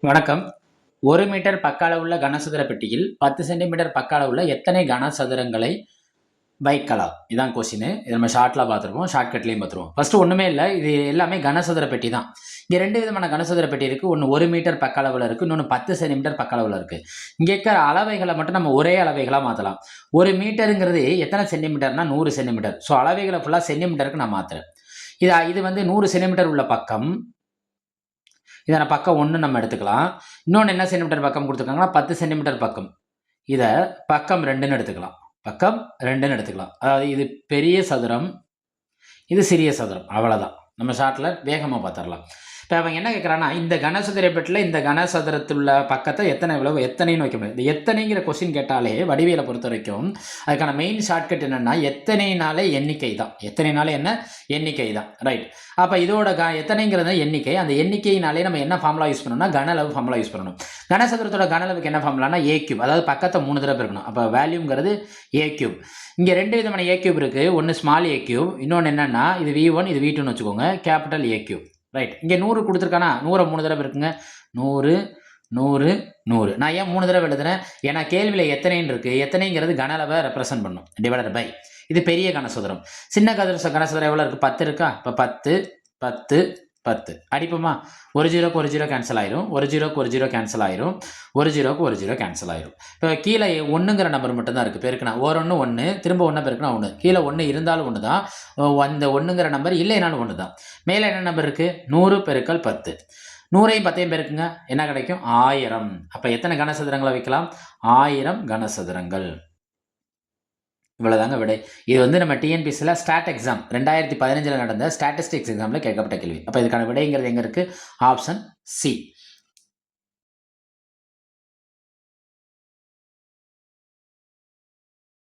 வணக்கம். 1 மீட்டர் பக்க அளவுள்ள கனசதுர பெட்டியில் 10 சென்டிமீட்டர் பக்க அளவுள்ள எத்தனை கனசதுரங்களை வைக்கலாம்? இதான் கொஸ்டினு. இது நம்ம ஷார்ட்ல பார்த்துருப்போம், ஷார்ட்கட்லையும் பார்த்துருவோம். ஃபர்ஸ்ட் ஒன்றுமே இல்லை, இது எல்லாமே கனசதுர பெட்டி தான். இங்கே 2 விதமான கனசதுர பெட்டி இருக்குது. ஒன்று 1 மீட்டர் பக்க அளவில் இருக்குது, இன்னொன்று 10 சென்டிமீட்டர் பக்க அளவில் இருக்குது. இங்கே இருக்கிற அளவைகளை மட்டும் நம்ம ஒரே அளவைகளாக மாற்றலாம். 1 மீட்டருங்கிறது எத்தனை சென்டிமீட்டர்னா 100 சென்டிமீட்டர். ஸோ அளவைகளை ஃபுல்லாக சென்டிமீட்டருக்கு நான் மாற்றுறேன். இது வந்து 100 சென்டிமீட்டர் உள்ள பக்கம். இதை பக்கம் 1 நம்ம எடுத்துக்கலாம். இன்னொன்று என்ன சென்டிமீட்டர் பக்கம் கொடுத்துருக்காங்கன்னா 10 சென்டிமீட்டர் பக்கம். இதை பக்கம் 2ன்னு எடுத்துக்கலாம். பக்கம் 2ன்னு எடுத்துக்கலாம். அதாவது இது பெரிய சதுரம், இது சிறிய சதுரம், அவ்வளோதான். நம்ம ஷார்ட்டில் வேகமாக பார்த்துடலாம். இப்போ அவங்க என்ன கேட்குறான்னா, இந்த கனசதுர பெட்டியில் இந்த கனசதுரத்துள்ள பக்கத்தை எத்தனைன்னு வைக்க முடியும். இந்த எத்தனைங்கிற கொஸ்டின் கேட்டாலே வடிவியலை பொறுத்த வரைக்கும் அதுக்கான மெயின் ஷார்ட்கட் என்னென்னா எத்தனைனாலே எண்ணிக்கை தான். எத்தனைனாலே என்ன எண்ணிக்கை தான், ரைட். அப்போ இதோட எத்தனைங்கிறது எண்ணிக்கை. அந்த எண்ணிக்கையினாலே நம்ம என்ன ஃபார்முலா யூஸ் பண்ணணும்னா கனளவு ஃபார்முலா யூஸ் பண்ணணும். கனசதுரத்தோட கனளவுக்கு என்ன ஃபார்முலானா ஏ கியூப், அதாவது பக்கத்தை 3 தடவை இருக்கணும். அப்போ வேல்யூங்கிறது ஏ கியூப். இங்கே 2 விதமான ஏ கியூப் இருக்குது. ஒன்று ஸ்மால் ஏ கியூப், இன்னொன்று என்னென்னா இது V1 இது V2ன்னு வச்சுக்கோங்க, கேபிட்டல் ஏ கியூப், ரைட். இங்கே 100 கொடுத்துருக்கானா, 100 3 தடவை இருக்குங்க. 100 100 100. நான் ஏன் 3 தடவை எழுதுறேன்? ஏன்னா கேள்வியில் எத்தனைன்னு இருக்குது. எத்தனைங்கிறது கனளவை ரெப்ரசன்ட் பண்ணும், டிவைடட் பை. இது பெரிய கனசதுரம். சின்ன கனசதுரம் எவ்வளோ இருக்குது? 10 இருக்கா? இப்போ 10 10 10 அடிப்போமா? ஒரு ஜீரோக்கு ஒரு ஜீரோ கேன்சல் ஆயிரும், ஒரு ஜீரோக்கு ஒரு ஜீரோ கேன்சல் ஆயிரும், ஒரு ஜீரோக்கு ஒரு ஜீரோ கேன்சல் ஆயிரும். இப்போ கீழே 1ங்கிற நம்பர் மட்டும்தான் இருக்குது. பெருக்குனா ஒன்று 1, திரும்ப 1 பெருக்குனா 1. கீழே 1 இருந்தாலும் 1 தான், அந்த 1ங்கிற நம்பர் இல்லைனாலும் 1 தான். மேலே என்ன நம்பர் இருக்குது? 100 பெருக்கல் 10. 100ஐயும் 10ஐயும் பெருக்குங்க, என்ன கிடைக்கும்? 1000. அப்போ எத்தனை கனசதுரங்களை வைக்கலாம்? 1000 கனசதுரங்கள். இவ்வளோதாங்க விடை. இது வந்து நம்ம டிஎன்பிஎஸ்சியில் ஸ்டாட் எக்ஸாம் 2015 நடந்த ஸ்டாட்டிஸ்டிக்ஸ் எக்ஸாமில் கேட்கப்பட்ட கேள்வி. அப்போ இதுக்கான விடைங்கிறது எங்கே இருக்குது? Option C.